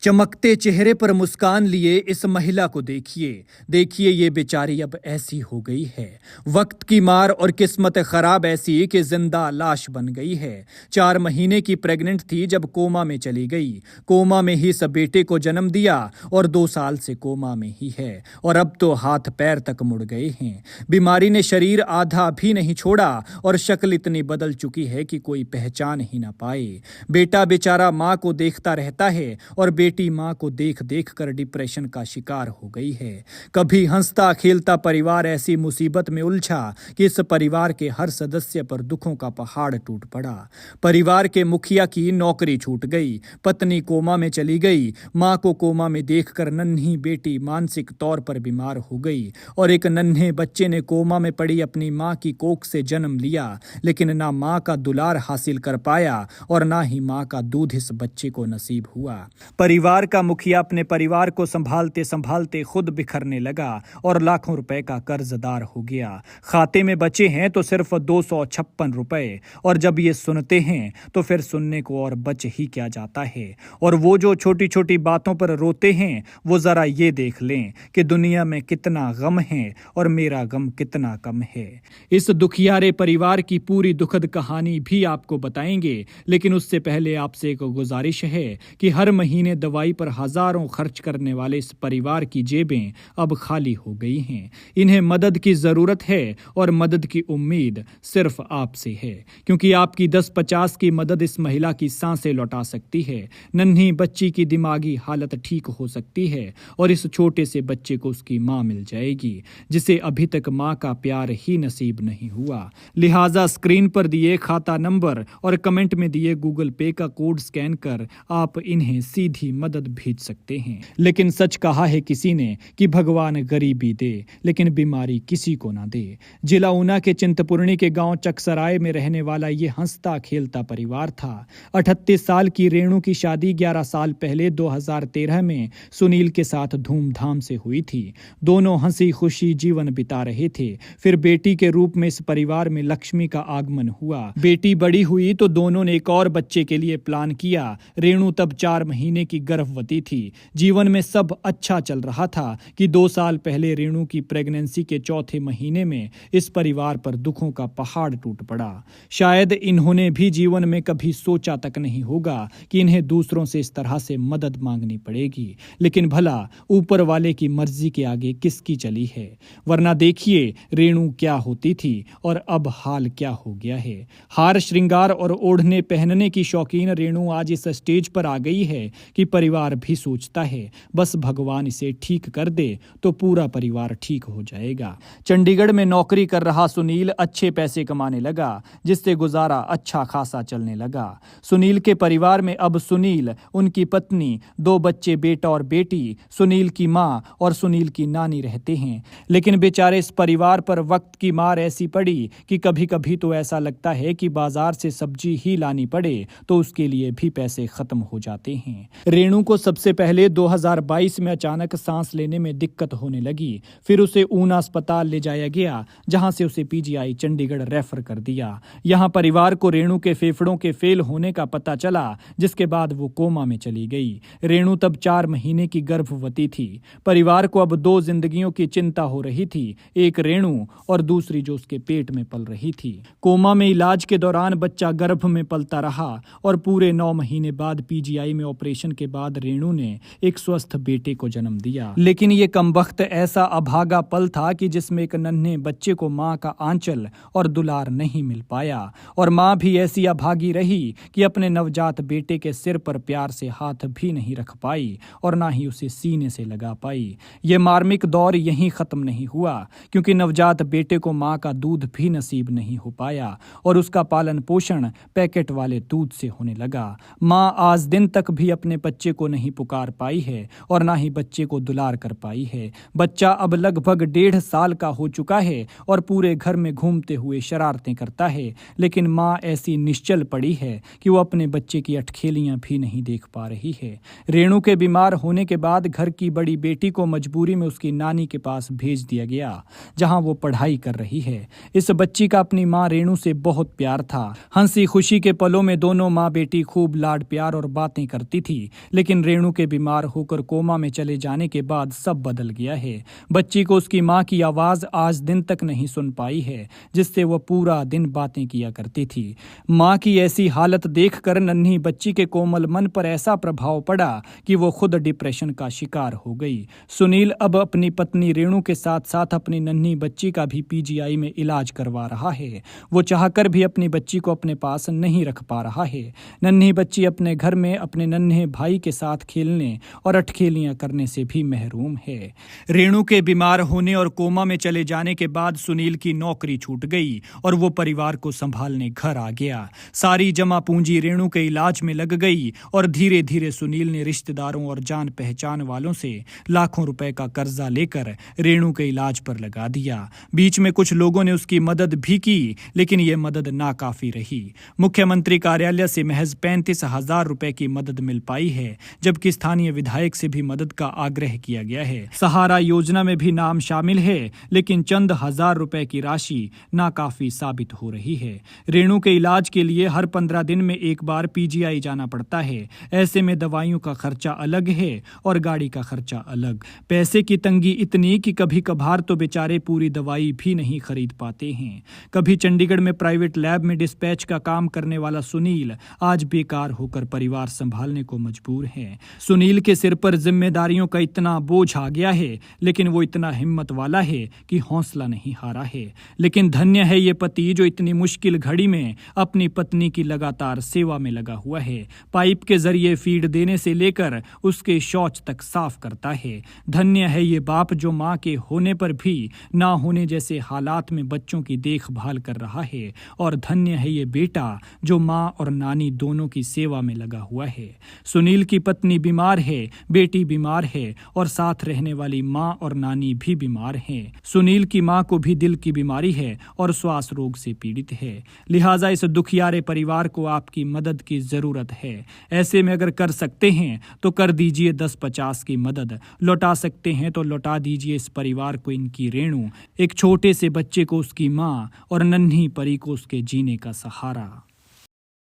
चमकते चेहरे पर मुस्कान लिए इस महिला को देखिए। देखिए ये बेचारी अब ऐसी हो गई है। वक्त की मार और किस्मत खराब ऐसी कि जिंदा लाश बन गई है। 4 महीने की प्रेग्नेंट थी जब कोमा में चली गई। कोमा में ही सब बेटे को जन्म दिया और 2 साल से कोमा में ही है और अब तो हाथ पैर तक मुड़ गए हैं। बीमारी ने शरीर आधा भी नहीं छोड़ा और शक्ल इतनी बदल चुकी है कि कोई पहचान ही ना पाए। बेटा बेचारा माँ को देखता रहता है और बेटी माँ को देख देख कर डिप्रेशन का शिकार हो गई है। कभी हंसता खेलता परिवार ऐसी मुसीबत में उलझा कि इस परिवार के हर सदस्य पर दुखों का पहाड़ टूट पड़ा। परिवार के मुखिया की नौकरी छूट गई, पत्नी कोमा में चली गई, माँ को कोमा में देखकर नन्ही बेटी मानसिक तौर पर बीमार हो गई और एक नन्हे बच्चे ने कोमा में पड़ी अपनी माँ की कोख से जन्म लिया, लेकिन ना माँ का दुलार हासिल कर पाया और ना ही माँ का दूध इस बच्चे को नसीब हुआ। परिवार का मुखिया अपने परिवार को संभालते संभालते खुद बिखरने लगा और लाखों रुपए का कर्जदार हो गया। खाते में बचे हैं तो सिर्फ 256 रुपए और जब ये सुनते हैं तो फिर सुनने को और बच ही क्या जाता है। और वो जो छोटी छोटी बातों पर रोते हैं वो जरा ये देख लें कि दुनिया में कितना गम है और मेरा गम कितना कम है। इस दुखियारे परिवार की पूरी दुखद कहानी भी आपको बताएंगे, लेकिन उससे पहले आपसे एक गुजारिश है कि हर महीने दवाई पर हजारों खर्च करने वाले इस परिवार की जेबें अब खाली हो गई हैं। इन्हें मदद की जरूरत है और मदद की उम्मीद सिर्फ आपसे है, क्योंकि आपकी 10-50 की मदद इस महिला की सांसें लौटा सकती है, नन्ही बच्ची की दिमागी हालत ठीक हो सकती है और इस छोटे से बच्चे को उसकी माँ मिल जाएगी जिसे अभी तक माँ का प्यार ही नसीब नहीं हुआ। लिहाजा स्क्रीन पर दिए खाता नंबर और कमेंट में दिए गूगल पे का कोड स्कैन कर आप इन्हें सीधी मदद भेज सकते हैं। लेकिन सच कहा है किसी ने कि भगवान गरीबी दे लेकिन बीमारी किसी को ना दे। जिला ऊना के चिंतपूर्णी के गांव चकसराय में रहने वाला ये हंसता खेलता परिवार था। 38 साल की रेणु की शादी 11 साल पहले 2013 में सुनील के साथ धूमधाम से हुई थी। दोनों हंसी खुशी जीवन बिता रहे थे। फिर बेटी के रूप में इस परिवार में लक्ष्मी का आगमन हुआ। बेटी बड़ी हुई तो दोनों ने एक और बच्चे के लिए प्लान किया। रेणु तब 4 महीने की गर्भवती थी। जीवन में सब अच्छा चल रहा था कि 2 साल पहले रेणु की प्रेगनेंसी के 4थे महीने में इस परिवार पर दुखों का पहाड़ टूट पड़ा। शायद इन्होंने भी जीवन में कभी सोचा तक नहीं होगा कि इन्हें दूसरों से इस तरह से मदद मांगनी पड़ेगी, लेकिन भला ऊपर वाले की मर्जी के आगे किसकी चली है। वरना देखिए रेणु क्या होती थी और अब हाल क्या हो गया है। हार श्रृंगार और ओढ़ने पहनने की शौकीन रेणु आज इस स्टेज पर आ गई है कि परिवार भी सोचता है बस भगवान इसे ठीक कर दे तो पूरा परिवार ठीक हो जाएगा। चंडीगढ़ में नौकरी कर रहा सुनील अच्छे पैसे कमाने लगा, जिससे गुजारा अच्छा खासा चलने लगा। सुनील के परिवार में अब सुनील, उनकी पत्नी, 2 बच्चे बेटा और बेटी, सुनील की माँ और सुनील की नानी रहते हैं। लेकिन बेचारे इस परिवार पर वक्त की मार ऐसी पड़ी कि कभी कभी तो ऐसा लगता है कि बाजार से सब्जी ही लानी पड़े तो उसके लिए भी पैसे खत्म हो जाते हैं। रेणु को सबसे पहले 2022 में अचानक सांस लेने में दिक्कत होने लगी। फिर उसे ऊना अस्पताल ले जाया गया, जहां से उसे पीजीआई चंडीगढ़ रेफर कर दिया। यहां परिवार को रेणु के फेफड़ों के फेल होने का पता चला, जिसके बाद वो कोमा में चली गई। रेणु तब 4 महीने की गर्भवती थी। परिवार को अब 2 जिंदगियों की चिंता हो रही थी, एक रेणु और दूसरी जो उसके पेट में पल रही थी। कोमा में इलाज के दौरान बच्चा गर्भ में पलता रहा और पूरे 9 महीने बाद पीजीआई में ऑपरेशन के बाद रेणु ने एक स्वस्थ बेटे को जन्म दिया। लेकिन ये कमबख्त ऐसा अभागा पल था कि जिसमें एक नन्हे बच्चे को माँ का आंचल और दुलार नहीं मिल पाया और माँ भी ऐसी अभागी रही कि अपने नवजात बेटे के सिर पर प्यार से हाथ भी नहीं रख पाई और ना ही उसे सीने से लगा पाई। ये मार्मिक दौर यहीं खत्म नहीं हुआ, क्योंकि नवजात बेटे को माँ का दूध भी नसीब नहीं हो पाया और उसका पालन पोषण पैकेट वाले दूध से होने लगा। माँ आज दिन तक भी अपने बच्चे को नहीं पुकार पाई है और ना ही बच्चे को दुलार कर पाई है। बच्चा अब लगभग 1.5 साल का हो चुका है और पूरे घर में घूमते हुए शरारतें करता है, लेकिन माँ ऐसी निश्चल पड़ी है कि वो अपने बच्चे की अटखेलियां भी नहीं देख पा रही है। रेणु के बीमार होने के बाद घर की बड़ी बेटी को मजबूरी में उसकी नानी के पास भेज दिया गया, जहां वो पढ़ाई कर रही है। इस बच्ची का अपनी माँ रेणु से बहुत प्यार था। हंसी खुशी के पलों में दोनों माँ बेटी खूब लाड प्यार और बातें करती थी। लेकिन रेणु के बीमार होकर कोमा में चले जाने के बाद सब बदल गया है। बच्ची को उसकी माँ की आवाज़ आज दिन तक नहीं सुन पाई है, जिससे वह पूरा दिन बातें किया करती थी। माँ की ऐसी हालत देखकर नन्ही बच्ची के कोमल मन पर ऐसा प्रभाव पड़ा कि वो खुद डिप्रेशन का शिकार हो गई। सुनील अब अपनी पत्नी रेणु के साथ साथ अपनी नन्ही बच्ची का भी पीजीआई में इलाज करवा रहा है। वो चाहकर भी अपनी बच्ची को अपने पास नहीं रख पा रहा है। नन्ही बच्ची अपने घर में अपने नन्हे भाई के साथ खेलने और अठखेलियां करने से भी महरूम है। रेणु के बीमार होने और कोमा में चले जाने के बाद सुनील की नौकरी छूट गई और वो परिवार को संभालने घर आ गया। सारी जमा पूंजी रेणु के इलाज में लग गई और धीरे धीरे सुनील ने रिश्तेदारों और जान पहचान वालों से लाखों रुपए का कर्जा लेकर रेणु के इलाज पर लगा दिया। बीच में कुछ लोगों ने उसकी मदद भी की, लेकिन ये मदद नाकाफी रही। मुख्यमंत्री कार्यालय से महज 35,000 रुपए की मदद मिल पाई है, जबकि स्थानीय विधायक से भी मदद का आग्रह किया गया है। सहारा योजना में भी नाम शामिल है, लेकिन चंद हजार रुपए की राशि नाकाफी साबित हो रही है। रेणु के इलाज के लिए हर 15 दिन में एक बार पीजीआई जाना पड़ता है। ऐसे में दवाइयों का खर्चा अलग है और गाड़ी का खर्चा अलग। पैसे की तंगी इतनी कि कभी कभार तो बेचारे पूरी दवाई भी नहीं खरीद पाते हैं। कभी चंडीगढ़ में प्राइवेट लैब में डिस्पैच का काम करने वाला सुनील आज बेकार होकर परिवार संभालने को मजबूर है। सुनील के सिर पर जिम्मेदारियों का इतना बोझ आ गया है, लेकिन वो इतना हिम्मत वाला है कि हौसला नहीं हारा है। लेकिन धन्य है ये पति जो इतनी मुश्किल घड़ी में अपनी पत्नी की लगातार सेवा में लगा हुआ है। पाइप के जरिए फीड देने से लेकर उसके शौच तक साफ करता है। धन्य है ये बाप जो माँ के होने पर भी ना होने जैसे हालात में बच्चों की देखभाल कर रहा है। और धन्य है ये बेटा जो माँ और नानी दोनों की सेवा में लगा हुआ है। सुनील की पत्नी बीमार है, बेटी बीमार है और साथ रहने वाली माँ और नानी भी बीमार हैं। सुनील की माँ को भी दिल की बीमारी है और श्वास रोग से पीड़ित है। लिहाजा इस दुखियारे परिवार को आपकी मदद की जरूरत है। ऐसे में अगर कर सकते हैं तो कर दीजिए 10-50 की मदद। लौटा सकते हैं तो लौटा दीजिए इस परिवार को इनकी रेणु, एक छोटे से बच्चे को उसकी माँ और नन्ही परी को उसके जीने का सहारा।